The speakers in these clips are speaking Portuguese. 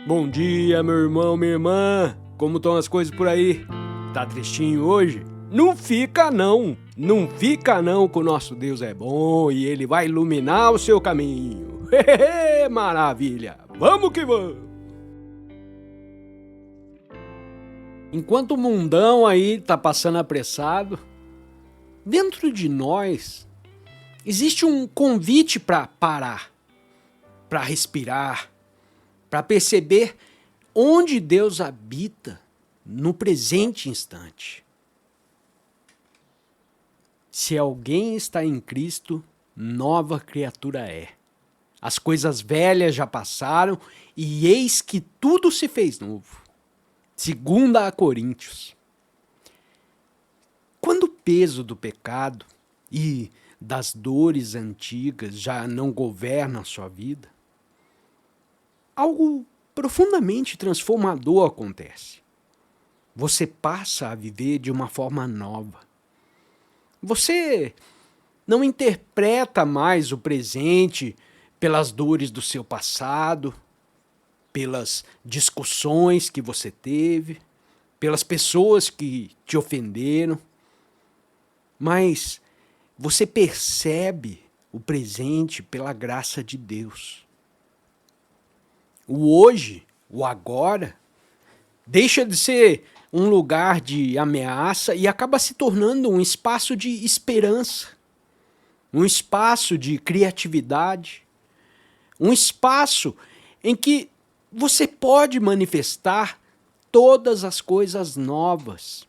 Bom dia, meu irmão, minha irmã. Como estão as coisas por aí? Tá tristinho hoje? Não fica não. Não fica não, que o nosso Deus é bom e ele vai iluminar o seu caminho. Maravilha. Vamos que vamos. Enquanto o mundão aí tá passando apressado, dentro de nós existe um convite para parar, para respirar, para perceber onde Deus habita no presente instante. Se alguém está em Cristo, nova criatura é. As coisas velhas já passaram e eis que tudo se fez novo. 2 Coríntios. Quando o peso do pecado e das dores antigas já não governa a sua vida, algo profundamente transformador acontece. Você passa a viver de uma forma nova. Você não interpreta mais o presente pelas dores do seu passado, pelas discussões que você teve, pelas pessoas que te ofenderam, mas você percebe o presente pela graça de Deus. O hoje, o agora, deixa de ser um lugar de ameaça e acaba se tornando um espaço de esperança, um espaço de criatividade, um espaço em que você pode manifestar todas as coisas novas.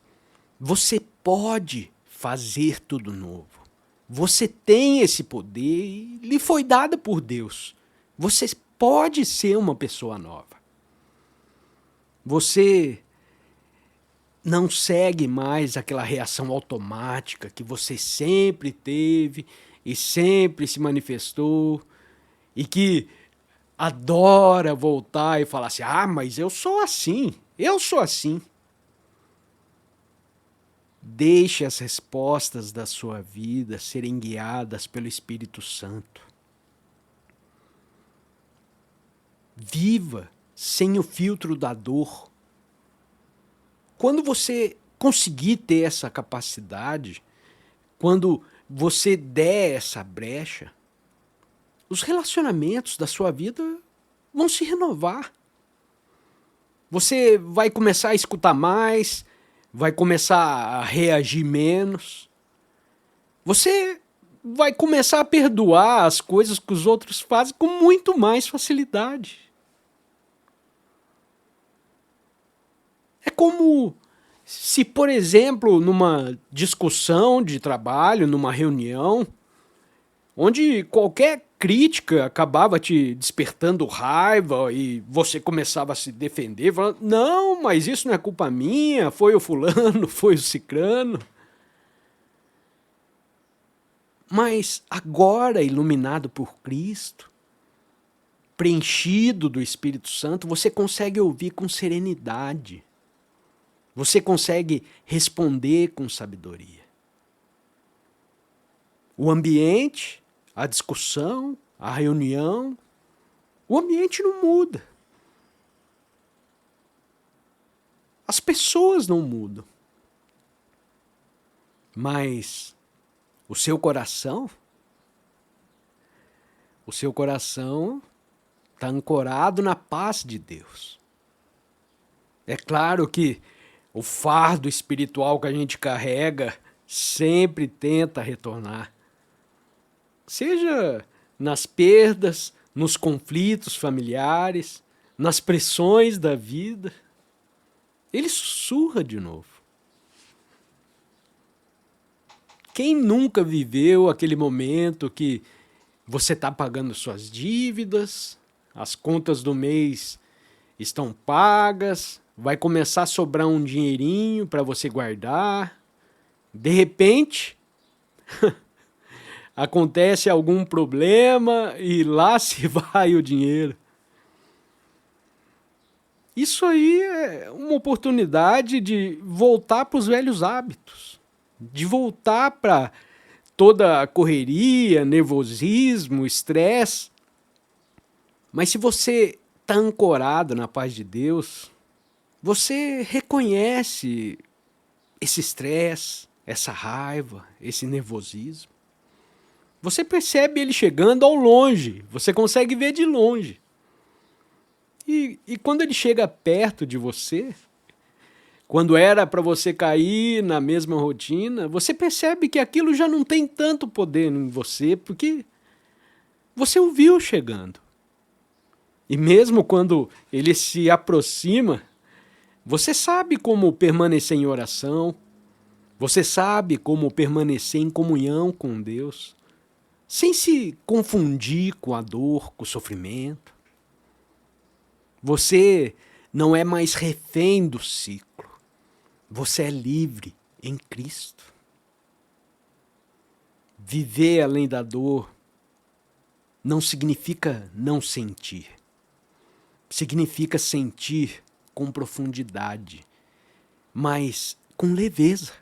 Você pode fazer tudo novo. Você tem esse poder e lhe foi dado por Deus. Você pode ser uma pessoa nova. Você não segue mais aquela reação automática que você sempre teve e sempre se manifestou e que adora voltar e falar assim: ah, mas eu sou assim, eu sou assim. Deixe as respostas da sua vida serem guiadas pelo Espírito Santo. Viva sem o filtro da dor. Quando você conseguir ter essa capacidade, quando você der essa brecha, os relacionamentos da sua vida vão se renovar. Você vai começar a escutar mais, vai começar a reagir menos. Você vai começar a perdoar as coisas que os outros fazem com muito mais facilidade. É como se, por exemplo, numa discussão de trabalho, numa reunião, onde qualquer crítica acabava te despertando raiva e você começava a se defender, falando: não, mas isso não é culpa minha, foi o fulano, foi o cicrano. Mas agora, iluminado por Cristo, preenchido do Espírito Santo, você consegue ouvir com serenidade. Você consegue responder com sabedoria. O ambiente, a discussão, a reunião, o ambiente não muda. As pessoas não mudam. Mas o seu coração está ancorado na paz de Deus. É claro que o fardo espiritual que a gente carrega sempre tenta retornar. Seja nas perdas, nos conflitos familiares, nas pressões da vida, ele sussurra de novo. Quem nunca viveu aquele momento que você está pagando suas dívidas, as contas do mês estão pagas, vai começar a sobrar um dinheirinho para você guardar, de repente acontece algum problema e lá se vai o dinheiro. Isso aí é uma oportunidade de voltar para os velhos hábitos, de voltar para toda a correria, nervosismo, estresse. Mas se você está ancorado na paz de Deus, você reconhece esse estresse, essa raiva, esse nervosismo. Você percebe ele chegando ao longe, você consegue ver de longe. E quando ele chega perto de você, quando era para você cair na mesma rotina, você percebe que aquilo já não tem tanto poder em você, porque você o viu chegando. E mesmo quando ele se aproxima, você sabe como permanecer em oração, você sabe como permanecer em comunhão com Deus, sem se confundir com a dor, com o sofrimento. Você não é mais refém do ciclo. Você é livre em Cristo. Viver além da dor não significa não sentir. Significa sentir com profundidade, mas com leveza.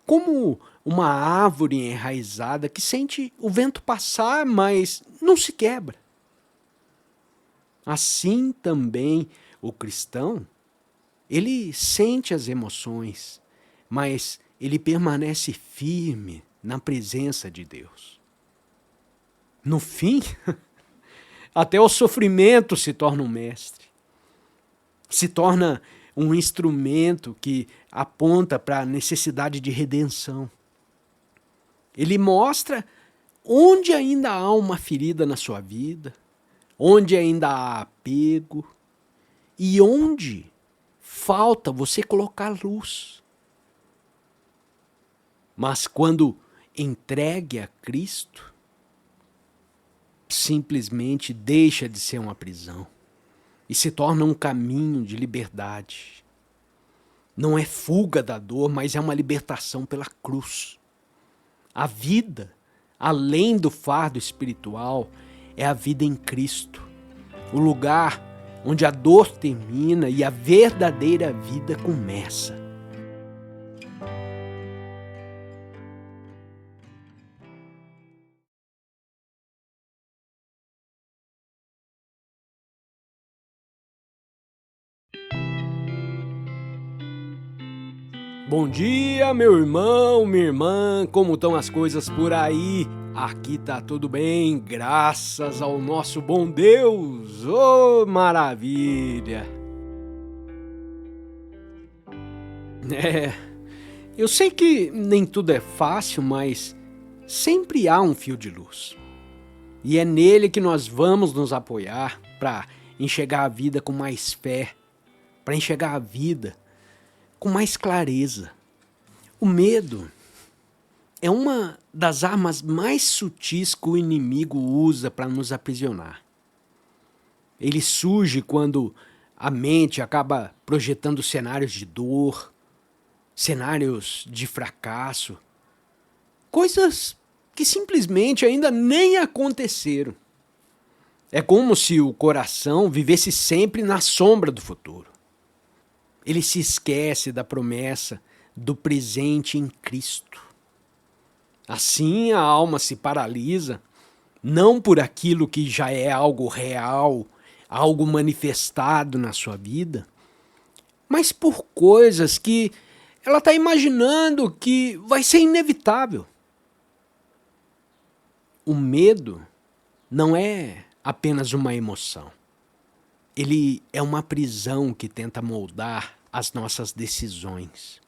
Como uma árvore enraizada que sente o vento passar, mas não se quebra. Assim também o cristão, ele sente as emoções, mas ele permanece firme na presença de Deus. No fim, até o sofrimento se torna um mestre. Se torna um instrumento que aponta para a necessidade de redenção. Ele mostra onde ainda há uma ferida na sua vida, onde ainda há apego e onde falta você colocar luz. Mas quando entregue a Cristo, simplesmente deixa de ser uma prisão e se torna um caminho de liberdade. Não é fuga da dor, mas é uma libertação pela cruz. A vida, além do fardo espiritual, é a vida em Cristo. O lugar onde a dor termina e a verdadeira vida começa. Bom dia, meu irmão, minha irmã, como estão as coisas por aí? Aqui tá tudo bem, graças ao nosso bom Deus. Oh, maravilha! Eu sei que nem tudo é fácil, mas sempre há um fio de luz. E é nele que nós vamos nos apoiar para enxergar a vida com mais fé, para enxergar a vida com mais clareza. O medo é uma das armas mais sutis que o inimigo usa para nos aprisionar. Ele surge quando a mente acaba projetando cenários de dor, cenários de fracasso, coisas que simplesmente ainda nem aconteceram. É como se o coração vivesse sempre na sombra do futuro. Ele se esquece da promessa do presente em Cristo. Assim a alma se paralisa, não por aquilo que já é algo real, algo manifestado na sua vida, mas por coisas que ela está imaginando que vai ser inevitável. O medo não é apenas uma emoção. Ele é uma prisão que tenta moldar as nossas decisões.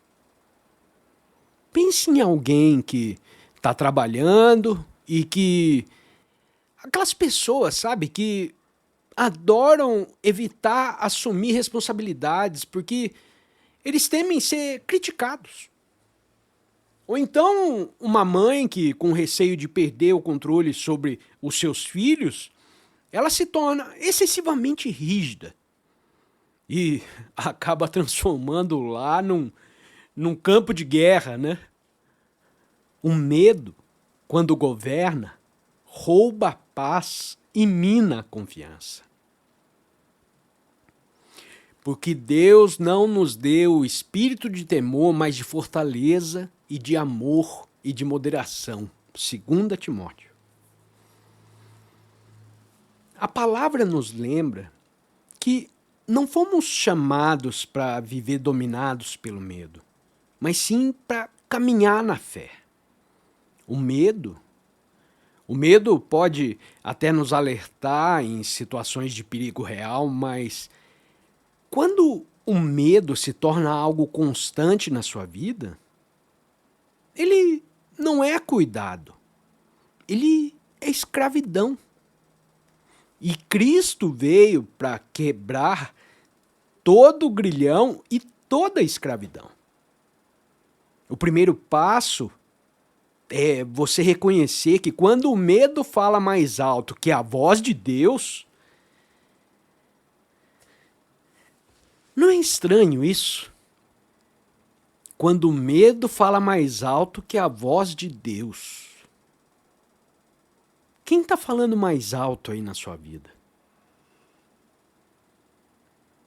Pense em alguém que está trabalhando e que... aquelas pessoas, sabe, que adoram evitar assumir responsabilidades porque eles temem ser criticados. Ou então uma mãe que, com receio de perder o controle sobre os seus filhos, ela se torna excessivamente rígida e acaba transformando lá num campo de guerra, né? O medo, quando governa, rouba a paz e mina a confiança. Porque Deus não nos deu o espírito de temor, mas de fortaleza e de amor e de moderação. 2 Timóteo. A palavra nos lembra que não fomos chamados para viver dominados pelo medo, mas sim para caminhar na fé. O medo pode até nos alertar em situações de perigo real, mas quando o medo se torna algo constante na sua vida, ele não é cuidado, ele é escravidão. E Cristo veio para quebrar todo o grilhão e toda a escravidão. O primeiro passo é você reconhecer que quando o medo fala mais alto que a voz de Deus, não é estranho isso? Quando o medo fala mais alto que a voz de Deus. Quem está falando mais alto aí na sua vida?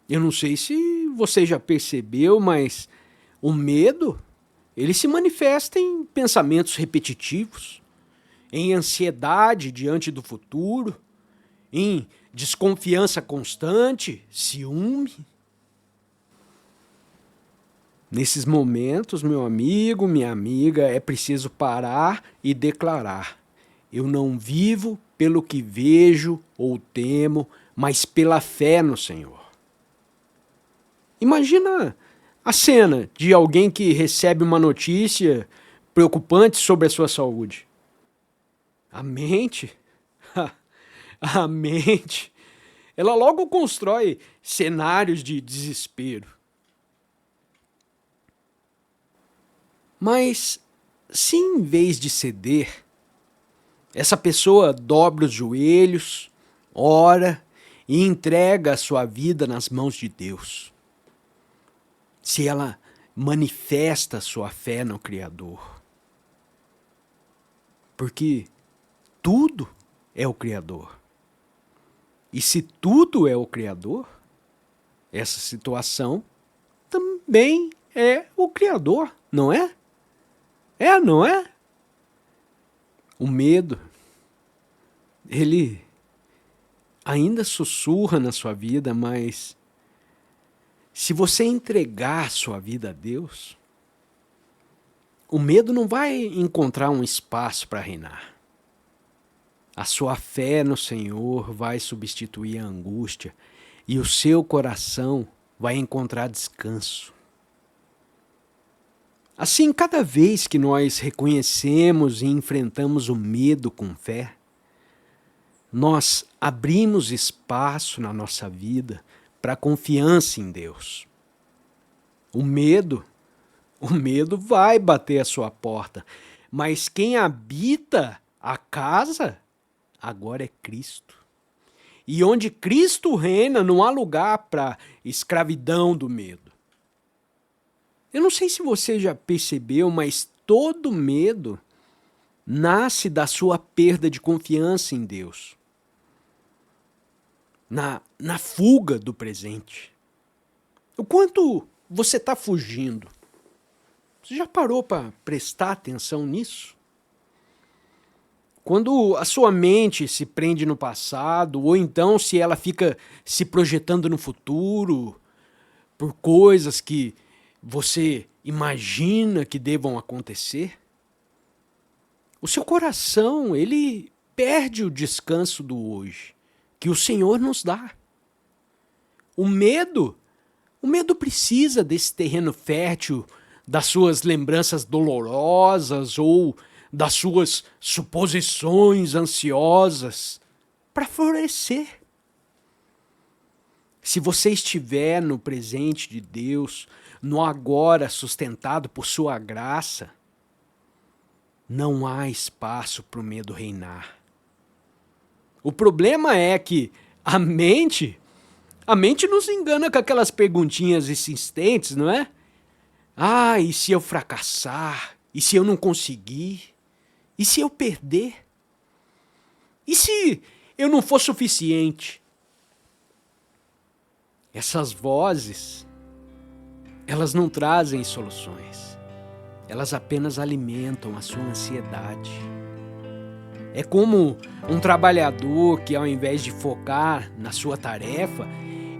Eu não sei se você já percebeu, mas o medo, ele se manifesta em pensamentos repetitivos, em ansiedade diante do futuro, em desconfiança constante, ciúme. Nesses momentos, meu amigo, minha amiga, é preciso parar e declarar: eu não vivo pelo que vejo ou temo, mas pela fé no Senhor. Imagina a cena de alguém que recebe uma notícia preocupante sobre a sua saúde. A mente, a mente, ela logo constrói cenários de desespero. Mas se em vez de ceder, essa pessoa dobra os joelhos, ora e entrega a sua vida nas mãos de Deus, se ela manifesta a sua fé no Criador, porque tudo é o Criador. E se tudo é o Criador, essa situação também é o Criador, não é? É, não é? O medo, ele ainda sussurra na sua vida, mas se você entregar sua vida a Deus, o medo não vai encontrar um espaço para reinar. A sua fé no Senhor vai substituir a angústia e o seu coração vai encontrar descanso. Assim, cada vez que nós reconhecemos e enfrentamos o medo com fé, nós abrimos espaço na nossa vida para a confiança em Deus. O medo vai bater a sua porta, mas quem habita a casa agora é Cristo. E onde Cristo reina, não há lugar para escravidão do medo. Eu não sei se você já percebeu, mas todo medo nasce da sua perda de confiança em Deus. Na fuga do presente. O quanto você está fugindo? Você já parou para prestar atenção nisso? Quando a sua mente se prende no passado, ou então se ela fica se projetando no futuro, por coisas que você imagina que devam acontecer, o seu coração, ele perde o descanso do hoje, que o Senhor nos dá. O medo precisa desse terreno fértil, das suas lembranças dolorosas ou das suas suposições ansiosas, para florescer. Se você estiver no presente de Deus, no agora sustentado por sua graça, não há espaço para o medo reinar. O problema é que a mente nos engana com aquelas perguntinhas insistentes, não é? Ah, e se eu fracassar? E se eu não conseguir? E se eu perder? E se eu não for suficiente? Essas vozes, elas não trazem soluções. Elas apenas alimentam a sua ansiedade. É como um trabalhador que, ao invés de focar na sua tarefa,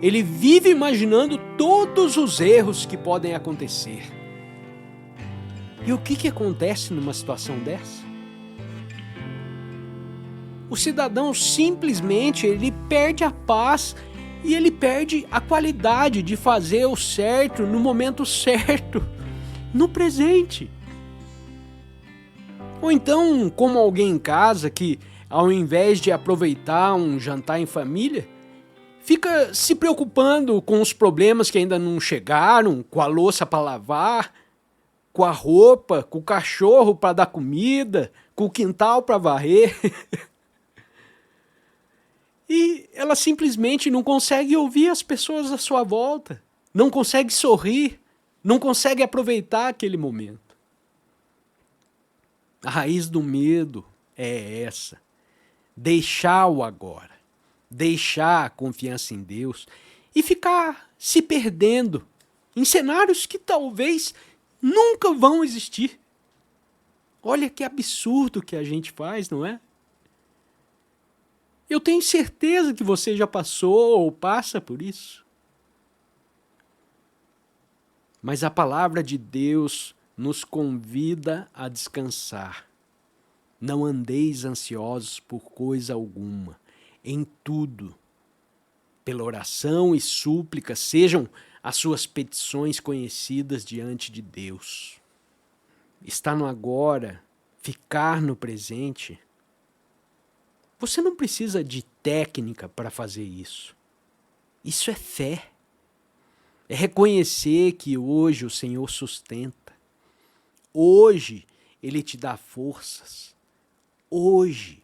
ele vive imaginando todos os erros que podem acontecer. E o que acontece numa situação dessa? O cidadão simplesmente ele perde a paz e ele perde a qualidade de fazer o certo no momento certo, no presente. Ou então, como alguém em casa que, ao invés de aproveitar um jantar em família, fica se preocupando com os problemas que ainda não chegaram, com a louça para lavar, com a roupa, com o cachorro para dar comida, com o quintal para varrer. E ela simplesmente não consegue ouvir as pessoas à sua volta, não consegue sorrir, não consegue aproveitar aquele momento. A raiz do medo é essa: deixar o agora, deixar a confiança em Deus e ficar se perdendo em cenários que talvez nunca vão existir. Olha que absurdo que a gente faz, não é? Eu tenho certeza que você já passou ou passa por isso. Mas a palavra de Deus nos convida a descansar. Não andeis ansiosos por coisa alguma. Em tudo, pela oração e súplica, sejam as suas petições conhecidas diante de Deus. Estar no agora, ficar no presente. Você não precisa de técnica para fazer isso. Isso é fé. É reconhecer que hoje o Senhor sustenta. Hoje Ele te dá forças. Hoje,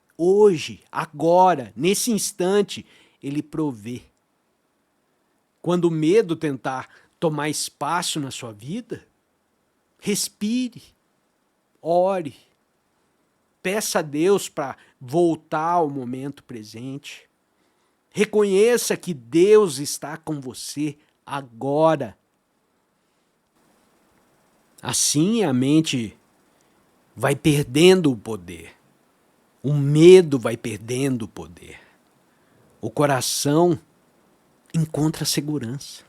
agora, nesse instante, Ele provê. Quando o medo tentar tomar espaço na sua vida, respire, ore, peça a Deus para voltar ao momento presente. Reconheça que Deus está com você agora. Assim a mente vai perdendo o poder. O medo vai perdendo o poder. O coração encontra segurança.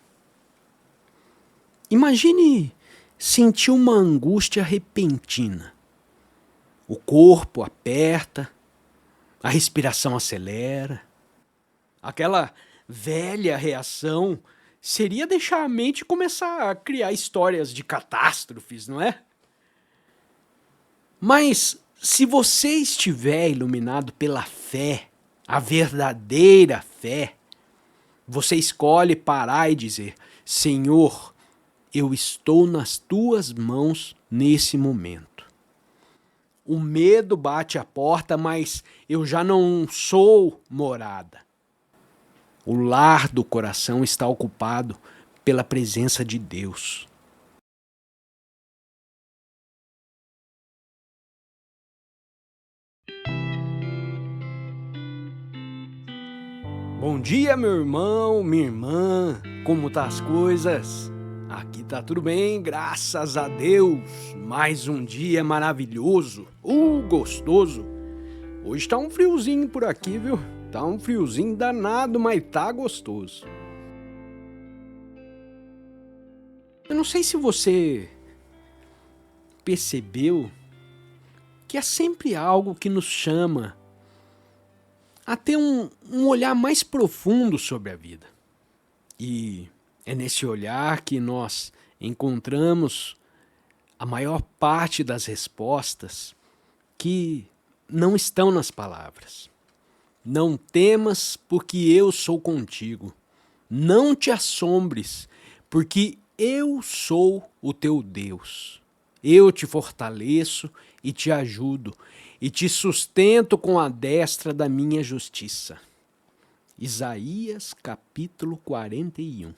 Imagine sentir uma angústia repentina. O corpo aperta, a respiração acelera. Aquela velha reação seria deixar a mente começar a criar histórias de catástrofes, não é? Mas se você estiver iluminado pela fé, a verdadeira fé, você escolhe parar e dizer: Senhor, eu estou nas tuas mãos nesse momento. O medo bate à porta, mas eu já não sou morada. O lar do coração está ocupado pela presença de Deus. Bom dia, meu irmão, minha irmã, como tá as coisas? Aqui tá tudo bem, graças a Deus. Mais um dia maravilhoso, gostoso. Hoje tá um friozinho por aqui, viu? Tá um friozinho danado, mas tá gostoso. Eu não sei se você percebeu que é sempre algo que nos chama a ter um olhar mais profundo sobre a vida. E é nesse olhar que nós encontramos a maior parte das respostas que não estão nas palavras. Não temas, porque eu sou contigo. Não te assombres, porque eu sou o teu Deus. Eu te fortaleço e te ajudo, e te sustento com a destra da minha justiça. Isaías capítulo 41.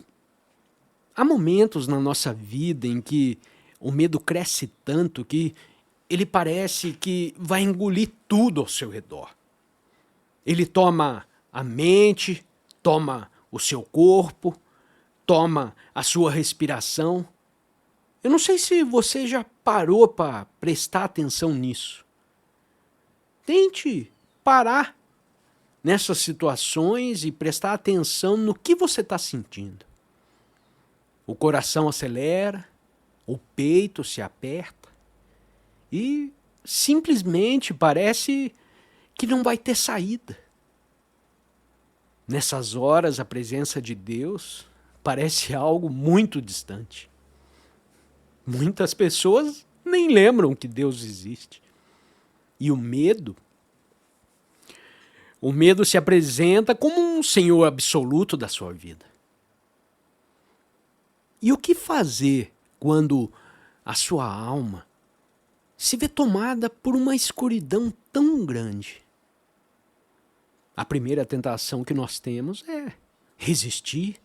Há momentos na nossa vida em que o medo cresce tanto que ele parece que vai engolir tudo ao seu redor. Ele toma a mente, toma o seu corpo, toma a sua respiração. Eu não sei se você já parou para prestar atenção nisso. Tente parar nessas situações e prestar atenção no que você está sentindo. O coração acelera, o peito se aperta e simplesmente parece que não vai ter saída. Nessas horas, a presença de Deus parece algo muito distante. Muitas pessoas nem lembram que Deus existe. E o medo se apresenta como um senhor absoluto da sua vida. E o que fazer quando a sua alma se vê tomada por uma escuridão tão grande? A primeira tentação que nós temos é resistir,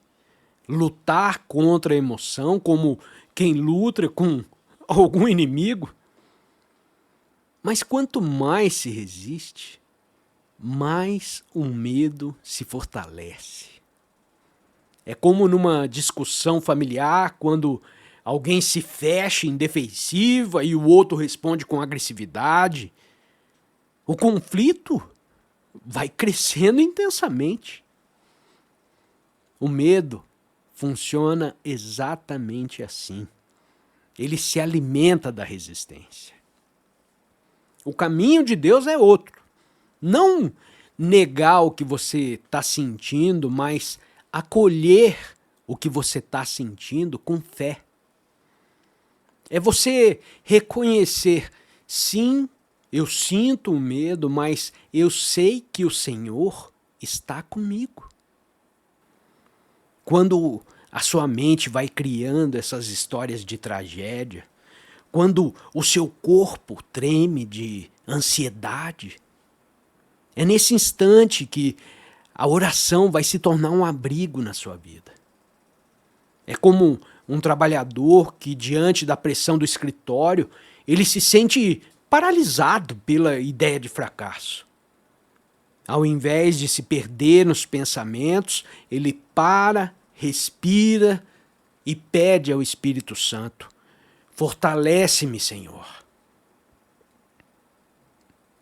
lutar contra a emoção, como quem luta com algum inimigo. Mas quanto mais se resiste, mais o medo se fortalece. É como numa discussão familiar, quando alguém se fecha em defensiva e o outro responde com agressividade. O conflito vai crescendo intensamente. O medo funciona exatamente assim. Ele se alimenta da resistência. O caminho de Deus é outro. Não negar o que você está sentindo, mas acolher o que você está sentindo com fé. É você reconhecer, sim, eu sinto o medo, mas eu sei que o Senhor está comigo. Quando a sua mente vai criando essas histórias de tragédia, quando o seu corpo treme de ansiedade, é nesse instante que a oração vai se tornar um abrigo na sua vida. É como um trabalhador que, diante da pressão do escritório, ele se sente paralisado pela ideia de fracasso. Ao invés de se perder nos pensamentos, ele para, respira e pede ao Espírito Santo: fortalece-me, Senhor.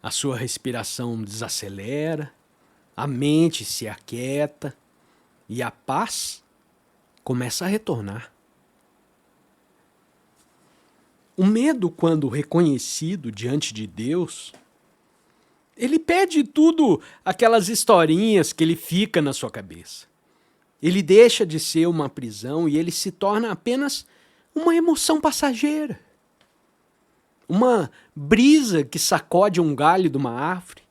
A sua respiração desacelera, a mente se aquieta e a paz começa a retornar. O medo, quando reconhecido diante de Deus, ele pede tudo aquelas historinhas que ele fica na sua cabeça. Ele deixa de ser uma prisão e ele se torna apenas uma emoção passageira. Uma brisa que sacode um galho de uma árvore.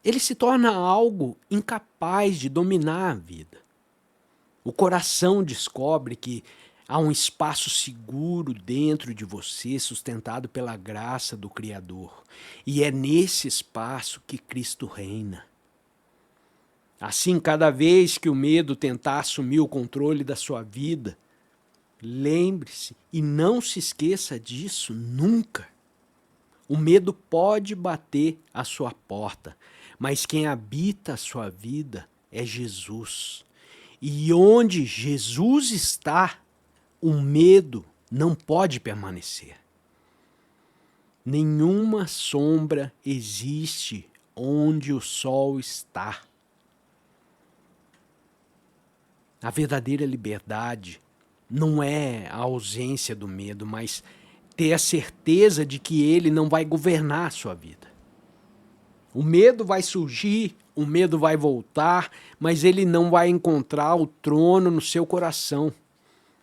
Ele se torna algo incapaz de dominar a vida. O coração descobre que há um espaço seguro dentro de você, sustentado pela graça do Criador. E é nesse espaço que Cristo reina. Assim, cada vez que o medo tentar assumir o controle da sua vida, lembre-se e não se esqueça disso nunca. O medo pode bater à sua porta, mas quem habita a sua vida é Jesus. E onde Jesus está, o medo não pode permanecer. Nenhuma sombra existe onde o sol está. A verdadeira liberdade não é a ausência do medo, mas ter a certeza de que ele não vai governar a sua vida. O medo vai surgir, o medo vai voltar, mas ele não vai encontrar o trono no seu coração.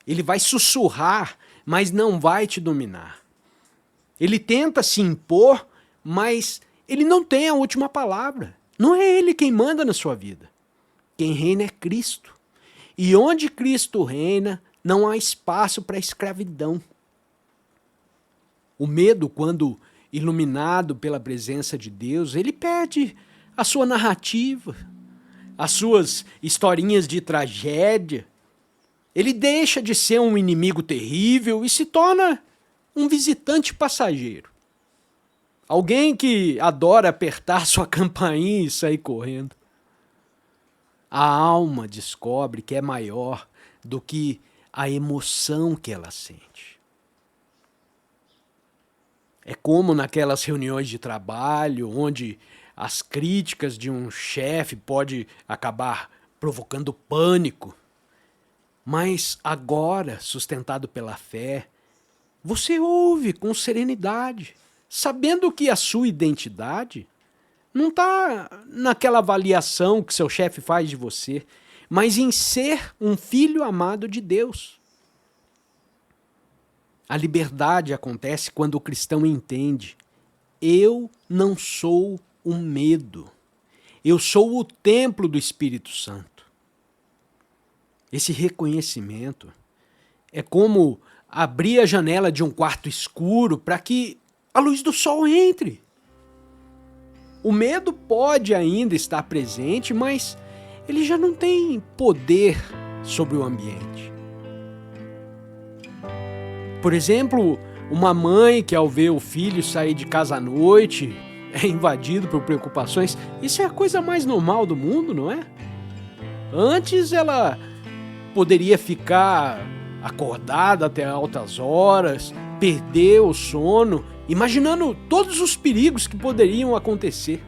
Ele vai sussurrar, mas não vai te dominar. Ele tenta se impor, mas ele não tem a última palavra. Não é ele quem manda na sua vida. Quem reina é Cristo. E onde Cristo reina, não há espaço para escravidão. O medo, quando iluminado pela presença de Deus, ele perde a sua narrativa, as suas historinhas de tragédia. Ele deixa de ser um inimigo terrível e se torna um visitante passageiro. Alguém que adora apertar sua campainha e sair correndo. A alma descobre que é maior do que a emoção que ela sente. É como naquelas reuniões de trabalho, onde as críticas de um chefe pode acabar provocando pânico. Mas agora, sustentado pela fé, você ouve com serenidade, sabendo que a sua identidade não está naquela avaliação que seu chefe faz de você, mas em ser um filho amado de Deus. A liberdade acontece quando o cristão entende: eu não sou um medo, eu sou o templo do Espírito Santo. Esse reconhecimento é como abrir a janela de um quarto escuro para que a luz do sol entre. O medo pode ainda estar presente, mas ele já não tem poder sobre o ambiente. Por exemplo, uma mãe que ao ver o filho sair de casa à noite é invadido por preocupações, isso é a coisa mais normal do mundo, não é? Antes ela poderia ficar acordada até altas horas, perder o sono, imaginando todos os perigos que poderiam acontecer.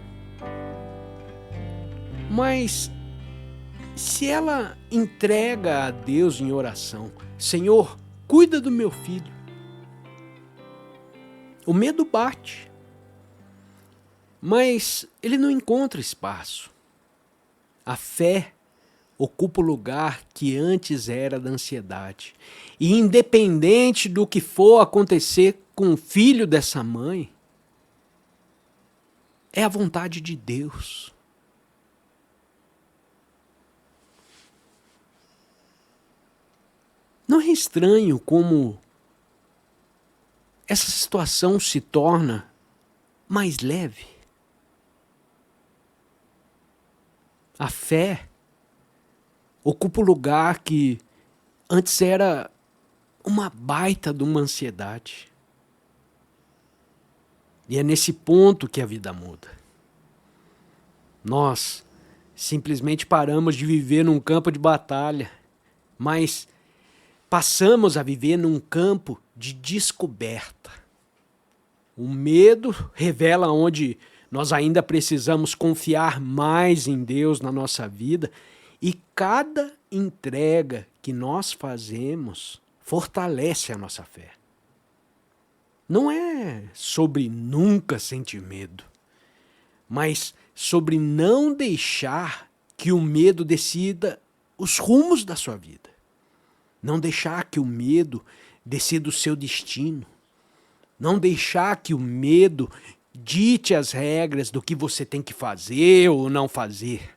Mas se ela entrega a Deus em oração: Senhor, cuida do meu filho, o medo bate, mas ele não encontra espaço. A fé ocupa o lugar que antes era da ansiedade. E independente do que for acontecer com o filho dessa mãe, é a vontade de Deus. Não é estranho como essa situação se torna mais leve? A fé ocupa o lugar que antes era uma baita de uma ansiedade. E é nesse ponto que a vida muda. Nós simplesmente paramos de viver num campo de batalha, mas passamos a viver num campo de descoberta. O medo revela onde nós ainda precisamos confiar mais em Deus na nossa vida, e cada entrega que nós fazemos fortalece a nossa fé. Não é sobre nunca sentir medo, mas sobre não deixar que o medo decida os rumos da sua vida. Não deixar que o medo decida o seu destino. Não deixar que o medo dite as regras do que você tem que fazer ou não fazer.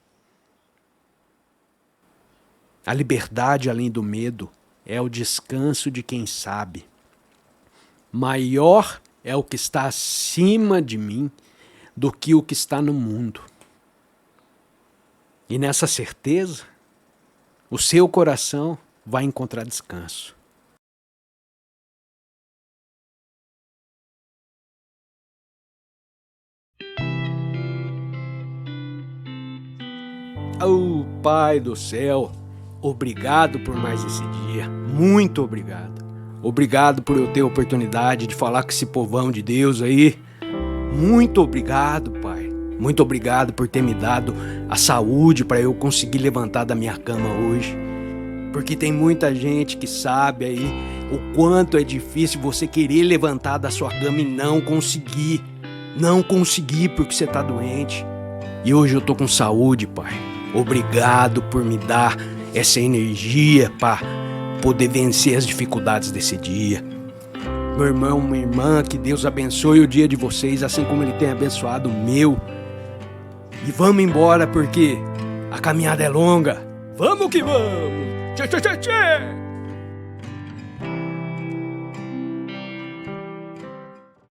A liberdade, além do medo, é o descanso de quem sabe: maior é o que está acima de mim do que o que está no mundo. E nessa certeza, o seu coração vai encontrar descanso. Oh, Pai do céu, obrigado por mais esse dia. Muito obrigado. Obrigado por eu ter a oportunidade de falar com esse povão de Deus aí. Muito obrigado, Pai. Muito obrigado por ter me dado a saúde para eu conseguir levantar da minha cama hoje. Porque tem muita gente que sabe aí o quanto é difícil você querer levantar da sua cama e não conseguir. Não conseguir porque você está doente. E hoje eu tô com saúde, Pai. Obrigado por me dar essa energia para poder vencer as dificuldades desse dia. Meu irmão, minha irmã, que Deus abençoe o dia de vocês, assim como Ele tem abençoado o meu. E vamos embora porque a caminhada é longa. Vamos que vamos! Tchê, tchê, tchê, tchê!